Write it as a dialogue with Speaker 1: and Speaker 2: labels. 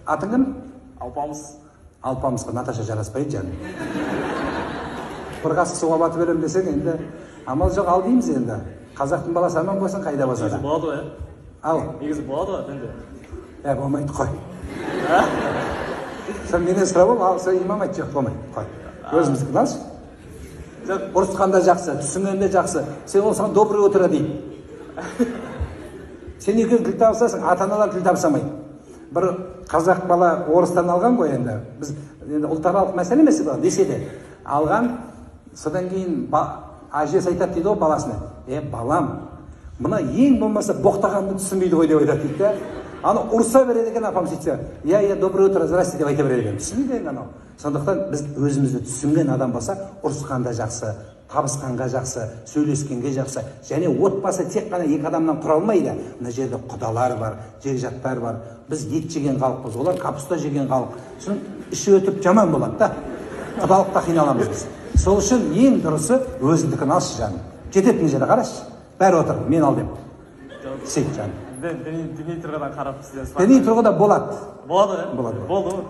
Speaker 1: Атың кім?
Speaker 2: Алпамыс.
Speaker 1: Алпамысқа Наташа жараспайды жаным. Бір қасық суға батып берем десең, енді амал жоқ, ал дейміз енді. Қазақтың баласы аман болсын, қайда болса да.
Speaker 2: Негізі болады ғой,
Speaker 1: Ал.
Speaker 2: Негізі болады ғой, енді.
Speaker 1: Болмайды, қой. Сен менен сұрап ал, ал, сен имам айт, жоқ, болмайды, қой. Өзіміздікін алшы. Ұрысқанда жақсы, түсінгенде жақсы. Сен ол саған добрый утро дейді. Сен екеуін тіл табысасың, ата-аналар тіл табысамайды. Бір қазақ бала орыстан алған ғой енді. Біз ұлтаралық мәселе емес бұл, десе де. Алған, содан кейін әжесі айтады дейді ғой баласына. Балам, мына ең болмаса боқтағанды түсінбейді ғой деп айтады дейді да. Аны ұрса береді екен апам сөйтсе. Доброе утро, здрасте деп айта береді екен. Түсінбейді енді анау. Сондықтан біз өзімізді түсінген адам болса, ұрысқанда жақсы, табысқанға жақсы, сөйлескенге жақсы. Және отбасы тек қана екі адамнан құра алмайды. Мына жерде құдалар бар, жекжаттар бар. Біз ет жеген халықпыз, олар капуста жеген халық. Соның іші өтіп жаман болады да. Құдалықта қиналамыз біз. Сол үшін ең дұрысы өзіндікін алшы жаным. Жететін жерде қарашы. Бәрі отыр, мен ал деп. Сөйт жаным.
Speaker 2: Діни тұрғыдан қарап сізден сұрақ.
Speaker 1: Діни тұрғыда болады.
Speaker 2: Болады,
Speaker 1: Болады.
Speaker 2: Болды ғой.